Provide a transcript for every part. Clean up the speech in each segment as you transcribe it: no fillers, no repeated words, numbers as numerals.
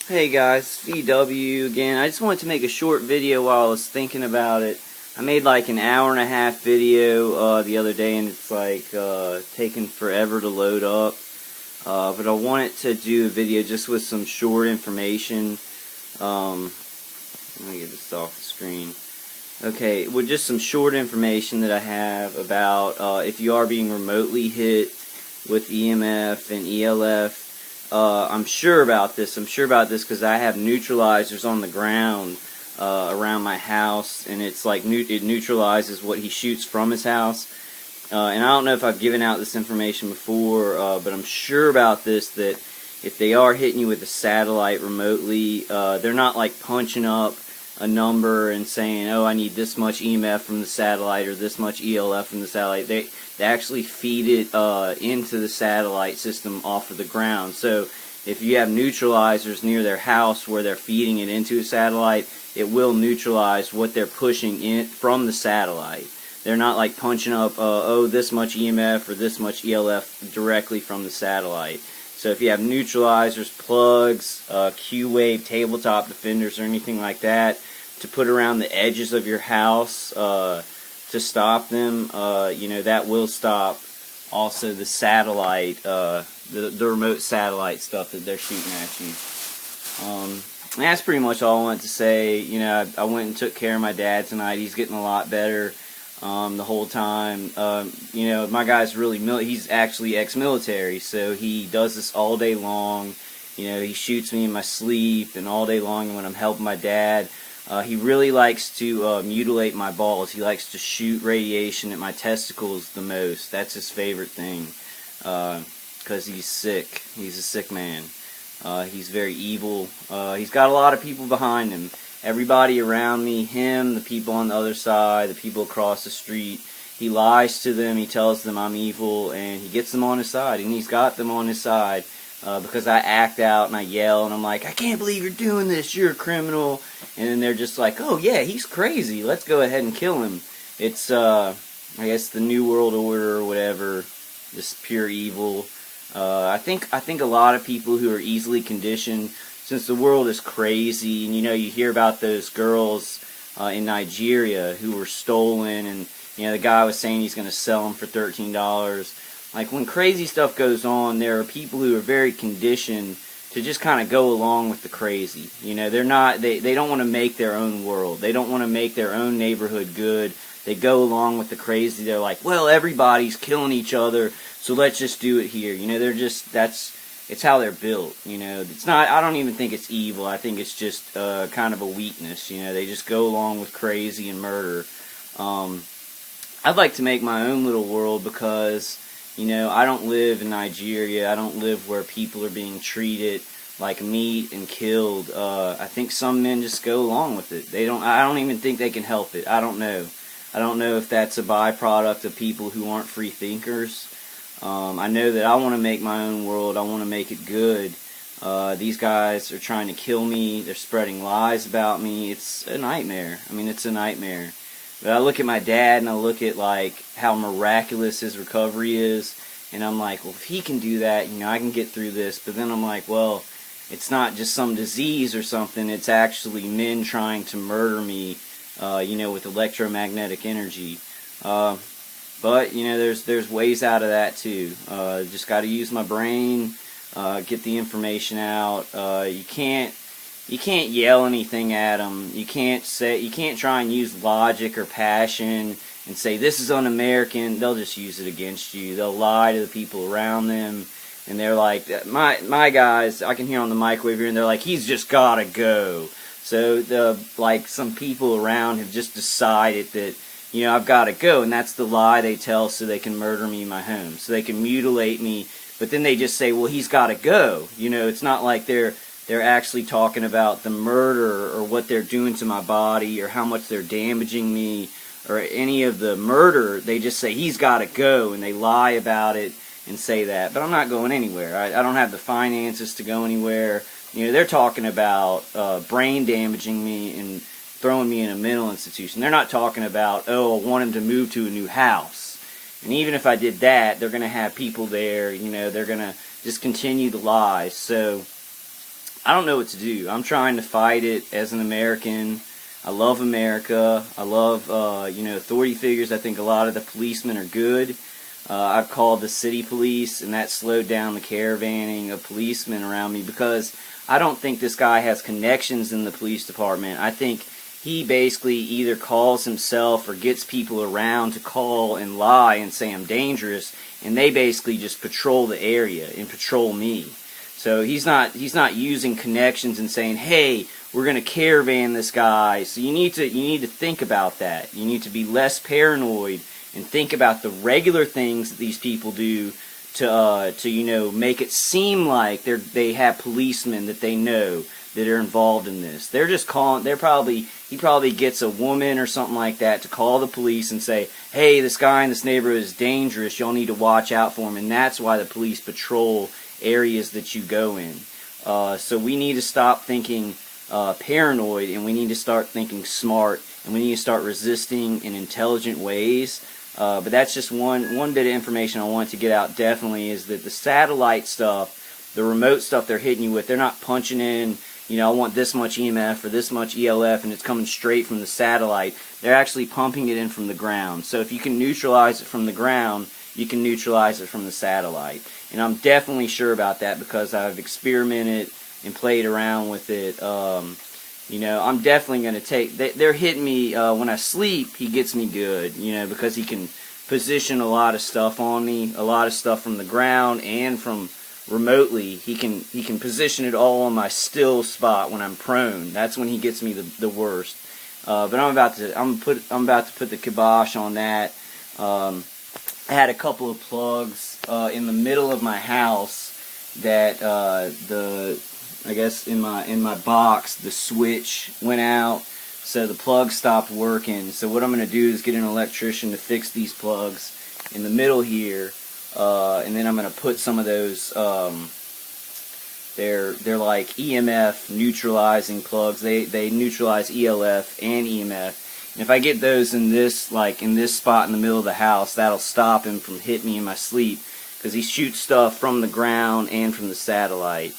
Hey guys, VW again. I just wanted to make a short video while I was thinking about it. I made like an hour-and-a-half video the other day, and it's like taking forever to load up. But I wanted to do a video just with some short information. Let me get this off the screen. Okay, with just some short information that I have about if you are being remotely hit with EMF and ELF. I'm sure about this. I'm sure about this because I have neutralizers on the ground around my house, and it's like it neutralizes what he shoots from his house. And I don't know if I've given out this information before, but I'm sure about this, that if they are hitting you with a satellite remotely, they're not like punching up a number and saying, oh, I need this much EMF from the satellite or this much ELF from the satellite. They actually feed it into the satellite system off of the ground. So if you have neutralizers near their house where they're feeding it into a satellite, it will neutralize what they're pushing in from the satellite. They're not like punching up, oh, this much EMF or this much ELF directly from the satellite. So if you have neutralizers, plugs, Q-wave, tabletop defenders, or anything like that to put around the edges of your house to stop them, that will stop also the satellite, the remote satellite stuff that they're shooting at you. And that's pretty much all I wanted to say. I went and took care of my dad tonight. He's getting a lot better. The whole time. My guy's really he's actually ex-military, so he does this all day long. He shoots me in my sleep and all day long when I'm helping my dad. He really likes to mutilate my balls. He likes to shoot radiation at my testicles the most. That's his favorite thing, because he's sick. He's a sick man. He's very evil. He's got a lot of people behind him. Everybody around me, him, the people on the other side, the people across the street, he lies to them, he tells them I'm evil, and he gets them on his side, and he's got them on his side because I act out and I yell, and I'm like, I can't believe you're doing this, you're a criminal, and then they're just like, oh yeah, he's crazy, let's go ahead and kill him. It's, I guess, the New World Order or whatever, just pure evil. I think a lot of people who are easily conditioned, since the world is crazy, and you hear about those girls in Nigeria who were stolen, and the guy was saying he's going to sell them for $13. Like, when crazy stuff goes on, there are people who are very conditioned to just kind of go along with the crazy. They're not, they don't want to make their own world. They don't want to make their own neighborhood good. They go along with the crazy. They're like, well, everybody's killing each other, so let's just do it here. It's how they're built, It's not, I don't even think it's evil. I think it's just kind of a weakness, They just go along with crazy and murder. I'd like to make my own little world because, I don't live in Nigeria. I don't live where people are being treated like meat and killed. I think some men just go along with it. I don't even think they can help it. I don't know. I don't know if that's a byproduct of people who aren't free thinkers. I know that I want to make my own world. I want to make it good. These guys are trying to kill me. They're spreading lies about me. It's a nightmare. It's a nightmare. But I look at my dad and I look at like how miraculous his recovery is, and I'm like, well, if he can do that, I can get through this. But then I'm like, well, it's not just some disease or something. It's actually men trying to murder me, with electromagnetic energy. But, there's ways out of that, too. Just got to use my brain, get the information out. You can't yell anything at them. You can't try and use logic or passion and say, this is un-American. They'll just use it against you. They'll lie to the people around them. And they're like, my guys, I can hear on the microwave here, and they're like, he's just got to go. So, some people around have just decided that, I've got to go, and that's the lie they tell so they can murder me in my home, so they can mutilate me, but then they just say, well, he's got to go. It's not like they're actually talking about the murder or what they're doing to my body or how much they're damaging me or any of the murder. They just say, he's got to go, and they lie about it and say that. But I'm not going anywhere. I don't have the finances to go anywhere. They're talking about brain damaging me and throwing me in a mental institution. They're not talking about, oh, I want him to move to a new house. And even if I did that, they're going to have people there, they're going to just continue the lies. So I don't know what to do. I'm trying to fight it as an American. I love America. I love, authority figures. I think a lot of the policemen are good. I've called the city police, and that slowed down the caravanning of policemen around me, because I don't think this guy has connections in the police department. I think he basically either calls himself or gets people around to call and lie and say I'm dangerous, and they basically just patrol the area and patrol me. So he's not using connections and saying, hey, we're going to caravan this guy. So you need to think about that. You need to be less paranoid and think about the regular things that these people do to make it seem like they have policemen that they know that are involved in this. They're just calling. He probably gets a woman or something like that to call the police and say, hey, this guy in this neighborhood is dangerous. Y'all need to watch out for him. And that's why the police patrol areas that you go in. So we need to stop thinking paranoid, and we need to start thinking smart, and we need to start resisting in intelligent ways. But that's just one bit of information I want to get out, definitely, is that the satellite stuff, the remote stuff they're hitting you with, they're not punching in, I want this much EMF or this much ELF, and it's coming straight from the satellite. They're actually pumping it in from the ground. So if you can neutralize it from the ground, you can neutralize it from the satellite. And I'm definitely sure about that because I've experimented and played around with it. I'm definitely going to take... They're hitting me when I sleep. He gets me good, because he can position a lot of stuff on me, a lot of stuff from the ground and from remotely. He can position it all on my still spot when I'm prone. That's when he gets me the worst. But I'm about to put the kibosh on that. I had a couple of plugs in the middle of my house that I guess in my box the switch went out, so the plug stopped working. So what I'm going to do is get an electrician to fix these plugs in the middle here, and then I'm going to put some of those. They're like EMF neutralizing plugs. They neutralize ELF and EMF. And if I get those in this spot in the middle of the house, that'll stop him from hitting me in my sleep, because he shoots stuff from the ground and from the satellite.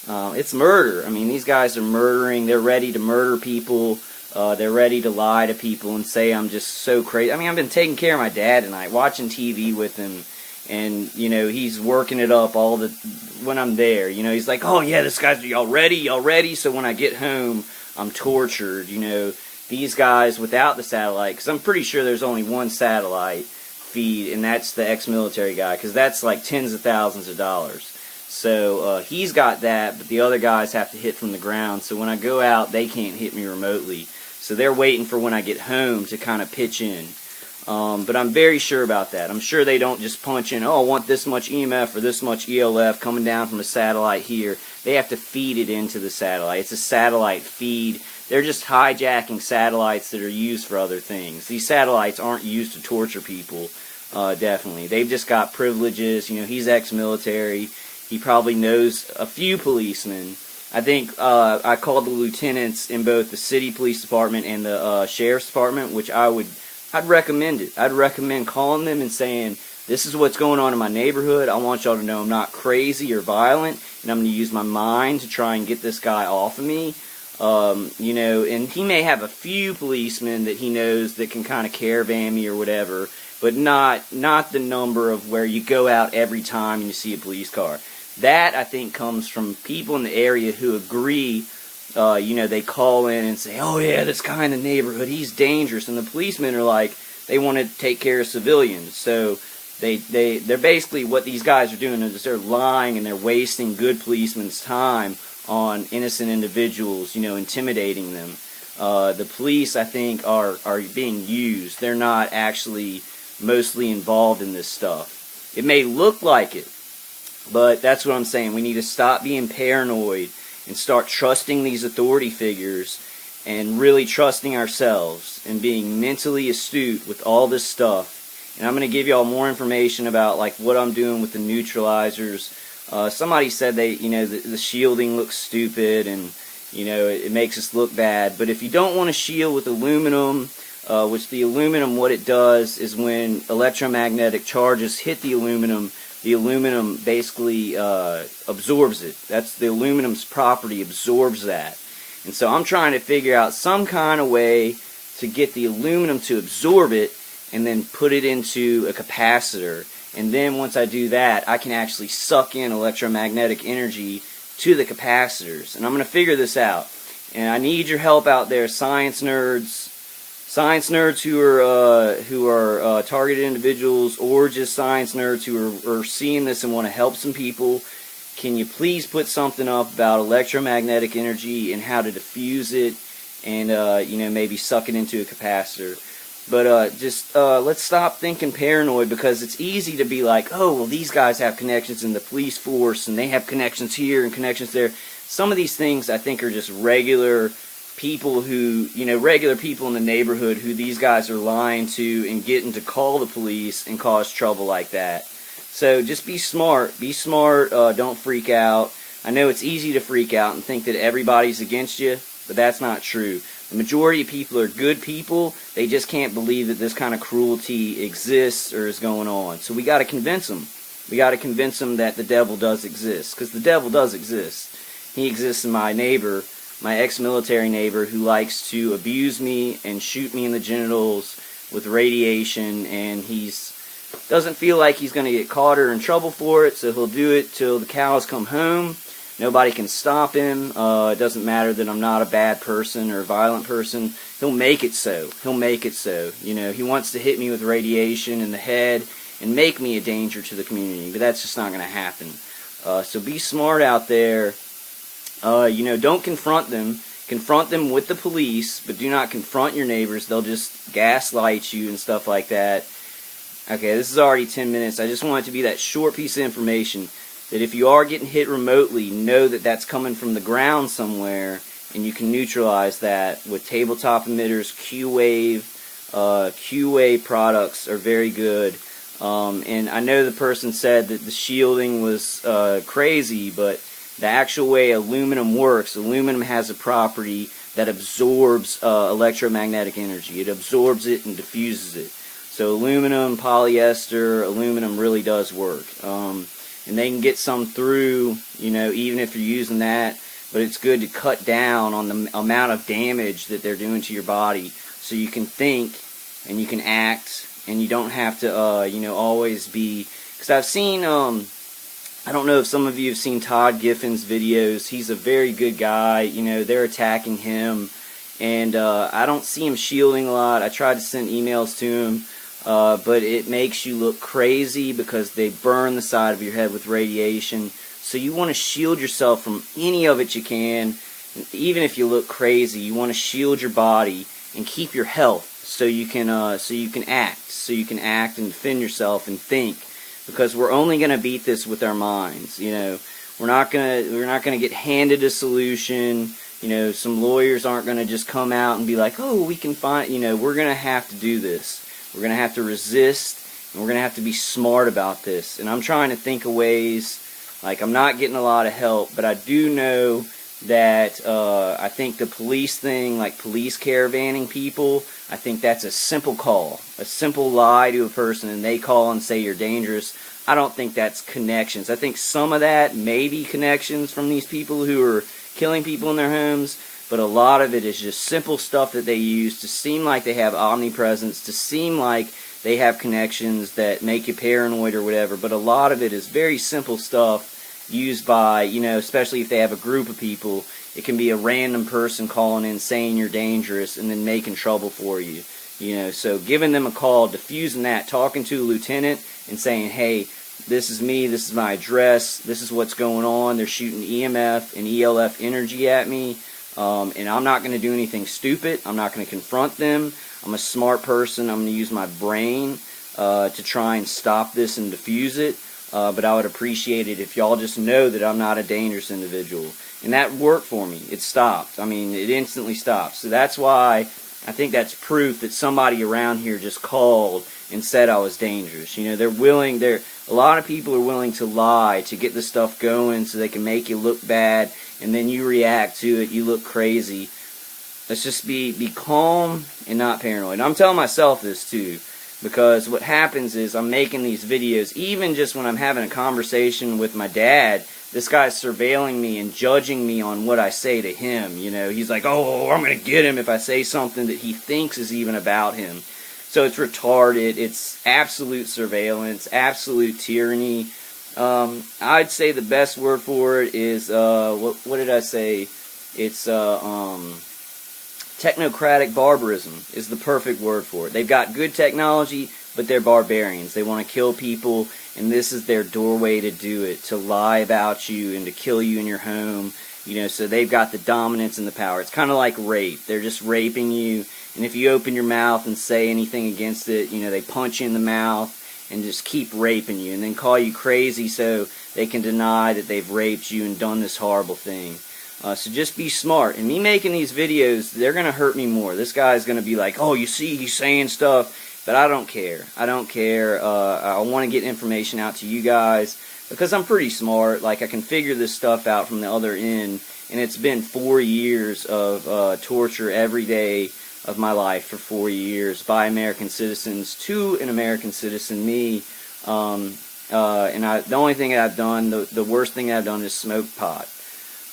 It's murder. I mean, these guys are murdering. They're ready to murder people. They're ready to lie to people and say I'm just so crazy. I mean, I've been taking care of my dad tonight, watching TV with him, and he's working it up when I'm there. He's like, oh yeah, this guy's y'all ready. So when I get home, I'm tortured. These guys without the satellite, because I'm pretty sure there's only one satellite feed, and that's the ex-military guy, because that's like tens of thousands of dollars. So he's got that, but the other guys have to hit from the ground. So when I go out, they can't hit me remotely. So they're waiting for when I get home to kind of pitch in. But I'm very sure about that. I'm sure they don't just punch in, oh, I want this much EMF or this much ELF coming down from a satellite here. They have to feed it into the satellite. It's a satellite feed. They're just hijacking satellites that are used for other things. These satellites aren't used to torture people, definitely. They've just got privileges. He's ex-military. He probably knows a few policemen. I think I called the lieutenants in both the city police department and the sheriff's department, which I'd recommend it. I'd recommend calling them and saying, this is what's going on in my neighborhood. I want y'all to know I'm not crazy or violent, and I'm going to use my mind to try and get this guy off of me. And he may have a few policemen that he knows that can kind of caravan me or whatever, but not the number of where you go out every time and you see a police car. That, I think, comes from people in the area who agree. They call in and say, oh yeah, this guy in the neighborhood, he's dangerous. And the policemen are like, they want to take care of civilians. So they're basically, what these guys are doing is they're lying and they're wasting good policemen's time on innocent individuals, intimidating them. The police, I think, are being used. They're not actually mostly involved in this stuff. It may look like it, but that's what I'm saying. We need to stop being paranoid and start trusting these authority figures and really trusting ourselves and being mentally astute with all this stuff. And I'm going to give y'all more information about what I'm doing with the neutralizers. Somebody said the shielding looks stupid and it makes us look bad. But if you don't want to shield with aluminum, which the aluminum, what it does is when electromagnetic charges hit the aluminum, the aluminum basically absorbs it. That's the aluminum's property, absorbs that. And so I'm trying to figure out some kind of way to get the aluminum to absorb it and then put it into a capacitor. And then once I do that, I can actually suck in electromagnetic energy to the capacitors. And I'm going to figure this out. And I need your help out there, science nerds who are targeted individuals, or just science nerds who are seeing this and want to help some people. Can you please put something up about electromagnetic energy and how to diffuse it, and maybe suck it into a capacitor? But let's stop thinking paranoid, because it's easy to be like, oh, well, these guys have connections in the police force, and they have connections here and connections there. Some of these things I think are just regular people regular people in the neighborhood who these guys are lying to and getting to call the police and cause trouble like that. So just be smart. Don't freak out. I know it's easy to freak out and think that everybody's against you, but that's not true. The majority of people are good people. They just can't believe that this kind of cruelty exists or is going on. So we got to convince them. We got to convince them that the devil does exist, because the devil does exist. He exists in my neighbor, my ex-military neighbor, who likes to abuse me and shoot me in the genitals with radiation, and doesn't feel like he's going to get caught or in trouble for it, so he'll do it till the cows come home. Nobody can stop him. It doesn't matter that I'm not a bad person or a violent person. He'll make it so. He wants to hit me with radiation in the head and make me a danger to the community, but that's just not going to happen. So be smart out there. Don't confront them. Confront them with the police, but do not confront your neighbors. They'll just gaslight you and stuff like that. Okay, this is already 10 minutes. I just want it to be that short piece of information that if you are getting hit remotely, know that that's coming from the ground somewhere, and you can neutralize that with tabletop emitters. Q-Wave products are very good. And I know the person said that the shielding was crazy, but the actual way aluminum works, aluminum has a property that absorbs electromagnetic energy. It absorbs it and diffuses it. So aluminum, polyester, aluminum really does work. And they can get some through, even if you're using that. But it's good to cut down on the amount of damage that they're doing to your body, so you can think and you can act, and you don't have to, always be. Because I've seen, I don't know if some of you have seen Todd Giffen's videos. He's a very good guy. They're attacking him, and I don't see him shielding a lot. I tried to send emails to him. But it makes you look crazy because they burn the side of your head with radiation. So you want to shield yourself from any of it you can. Even if you look crazy, you want to shield your body and keep your health, so you can act and defend yourself and think. Because we're only going to beat this with our minds. We're not gonna get handed a solution. Some lawyers aren't going to just come out and be like, oh, we can find. We're going to have to do this. We're going to have to resist, and we're going to have to be smart about this. And I'm trying to think of ways. Like, I'm not getting a lot of help, but I do know that I think the police thing, like police caravanning people, I think that's a simple call. A simple lie to a person, and they call and say you're dangerous. I don't think that's connections. I think some of that may be connections from these people who are killing people in their homes, but a lot of it is just simple stuff that they use to seem like they have omnipresence, to seem like they have connections that make you paranoid or whatever. But a lot of it is very simple stuff used by, especially if they have a group of people. It can be a random person calling in saying you're dangerous and then making trouble for you. So giving them a call, diffusing that, talking to a lieutenant and saying, hey, this is me, this is my address, this is what's going on. They're shooting EMF and ELF energy at me. And I'm not going to do anything stupid. I'm not going to confront them. I'm a smart person. I'm going to use my brain to try and stop this and diffuse it. But I would appreciate it if y'all just know that I'm not a dangerous individual. And that worked for me. It stopped. It instantly stopped. So that's why I think that's proof that somebody around here just called and said I was dangerous. A lot of people are willing to lie to get the stuff going so they can make you look bad, and then you react to it, you look crazy. Let's just be calm and not paranoid. And I'm telling myself this too. Because what happens is I'm making these videos, even just when I'm having a conversation with my dad, this guy's surveilling me and judging me on what I say to him. You know, he's like, oh, I'm going to get him if I say something that he thinks is even about him. So it's retarded. It's absolute surveillance, absolute tyranny. I'd say the best word for it is, what did I say? It's technocratic barbarism is the perfect word for it. They've got good technology, but they're barbarians. They want to kill people, and this is their doorway to do it, to lie about you and to kill you in your home. You know, so they've got the dominance and the power. It's kind of like rape. They're just raping you, and if you open your mouth and say anything against it, you know, they punch you in the mouth and just keep raping you and then call you crazy so they can deny that they've raped you and done this horrible thing. So just be smart. And me making these videos, they're going to hurt me more. This guy's going to be like, oh, you see, he's saying stuff. But I don't care. I don't care. I want to get information out to you guys because I'm pretty smart. Like, I can figure this stuff out from the other end. And it's been 4 years of torture every day of my life for 4 years by American citizens to an American citizen, me. And the only thing I've done, the worst thing I've done is smoke pot.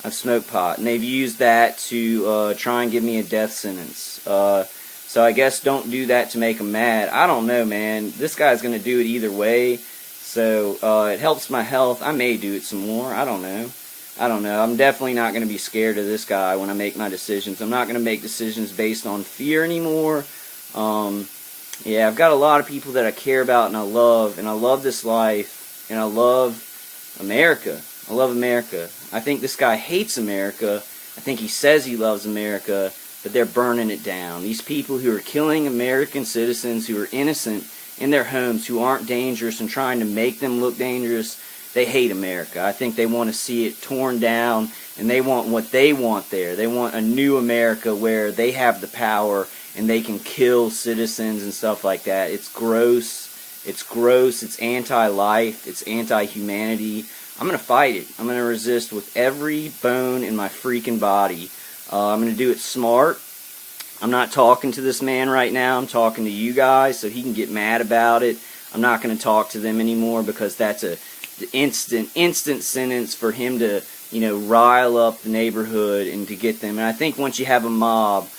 I've smoked pot, and they've used that to try and give me a death sentence. So I guess don't do that to make them mad. I don't know, man. This guy's going to do it either way, so it helps my health. I may do it some more. I don't know. I'm definitely not going to be scared of this guy when I make my decisions. I'm not going to make decisions based on fear anymore. Yeah, I've got a lot of people that I care about and I love this life, and I love America. I love America. I think this guy hates America. I think he says he loves America, but they're burning it down. These people who are killing American citizens who are innocent in their homes, who aren't dangerous and trying to make them look dangerous, they hate America. I think they want to see it torn down, and they want what they want there. They want a new America where they have the power and they can kill citizens and stuff like that. It's gross. It's gross. It's anti-life. It's anti-humanity. I'm going to fight it. I'm going to resist with every bone in my freaking body. I'm going to do it smart. I'm not talking to this man right now. I'm talking to you guys so he can get mad about it. I'm not going to talk to them anymore because that's a instant sentence for him to, you know, rile up the neighborhood and to get them. And I think once you have a mob,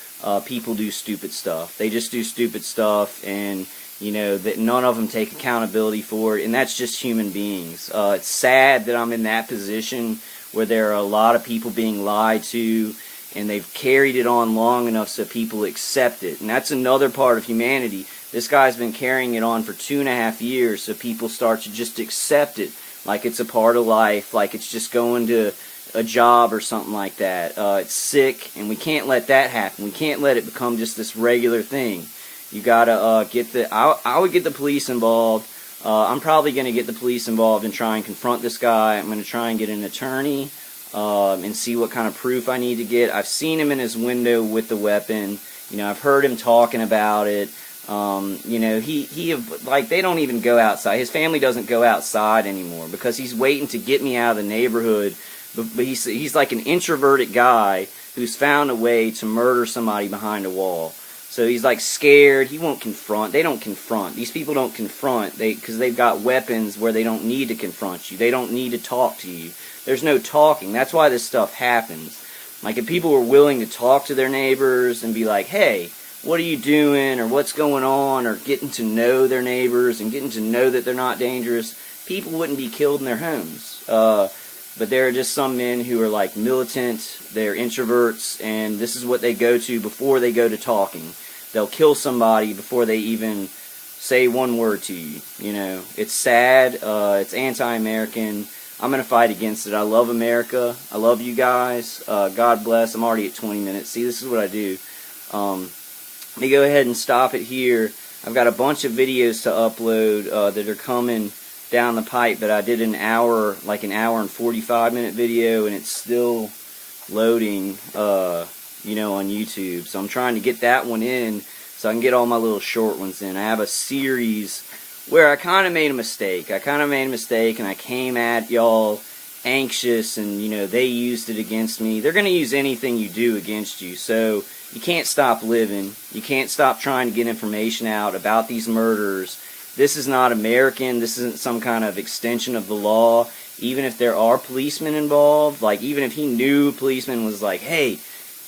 people do stupid stuff. They just do stupid stuff, and you know, that none of them take accountability for it, and that's just human beings. It's sad that I'm in that position where there are a lot of people being lied to, and they've carried it on long enough so people accept it. And that's another part of humanity. This guy's been carrying it on for 2.5 years, so people start to just accept it like it's a part of life, like it's just going to a job or something like that. It's sick, and we can't let that happen. We can't let it become just this regular thing. You gotta get the. I would get the police involved. I'm probably gonna get the police involved and try and confront this guy. I'm gonna try and get an attorney and see what kind of proof I need to get. I've seen him in his window with the weapon. You know, I've heard him talking about it. You know, like, they don't even go outside. His family doesn't go outside anymore because he's waiting to get me out of the neighborhood. But he's like an introverted guy who's found a way to murder somebody behind a wall. So he's like scared. He won't confront. They don't confront. These people don't confront. Because they've got weapons where they don't need to confront you. They don't need to talk to you. There's no talking. That's why this stuff happens. Like, if people were willing to talk to their neighbors and be like, hey, what are you doing, or what's going on, or getting to know their neighbors and getting to know that they're not dangerous, people wouldn't be killed in their homes. But there are just some men who are like militant, they're introverts, and this is what they go to before they go to talking. They'll kill somebody before they even say one word to you. You know, it's sad, it's anti-American. I'm going to fight against it. I love America. I love you guys. God bless. I'm already at 20 minutes. See, this is what I do. Let me go ahead and stop it here. I've got a bunch of videos to upload that are coming down the pipe, but I did an hour and 45 minute video, and it's still loading, you know, on YouTube. So I'm trying to get that one in so I can get all my little short ones in. I have a series where I kind of made a mistake. And I came at y'all anxious, and, you know, they used it against me. They're going to use anything you do against you. So you can't stop living. You can't stop trying to get information out about these murders. This is not American. This isn't some kind of extension of the law. Even if there are policemen involved, like even if he knew a policeman was like, hey,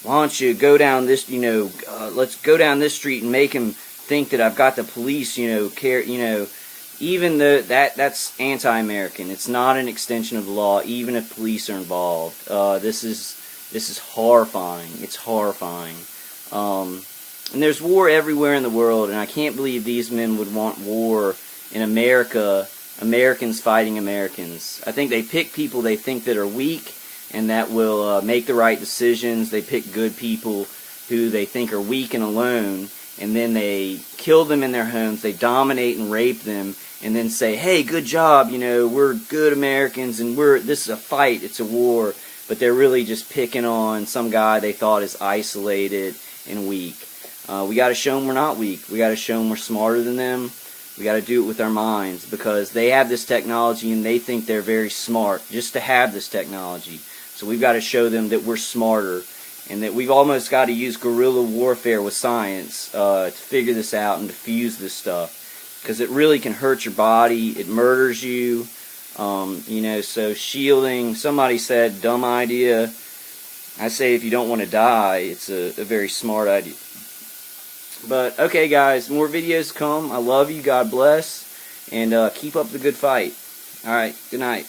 why don't you go down this, let's go down this street and make him think that I've got the police, even though that's anti-American. It's not an extension of the law, even if police are involved. This is horrifying. It's horrifying. And there's war everywhere in the world, and I can't believe these men would want war in America, Americans fighting Americans. I think they pick people they think that are weak and that will make the right decisions. They pick good people who they think are weak and alone, and then they kill them in their homes, they dominate and rape them, and then say, hey, good job, we're good Americans, and this is a fight, it's a war. But they're really just picking on some guy they thought is isolated and weak. We got to show them we're not weak. We got to show them we're smarter than them. We got to do it with our minds, because they have this technology and they think they're very smart just to have this technology. So we've got to show them that we're smarter, and that we've almost got to use guerrilla warfare with science to figure this out and defuse this stuff, because it really can hurt your body. It murders you. So shielding, somebody said, dumb idea. I say if you don't want to die, it's a very smart idea. But, okay guys, more videos come. I love you, God bless, and keep up the good fight. Alright, good night.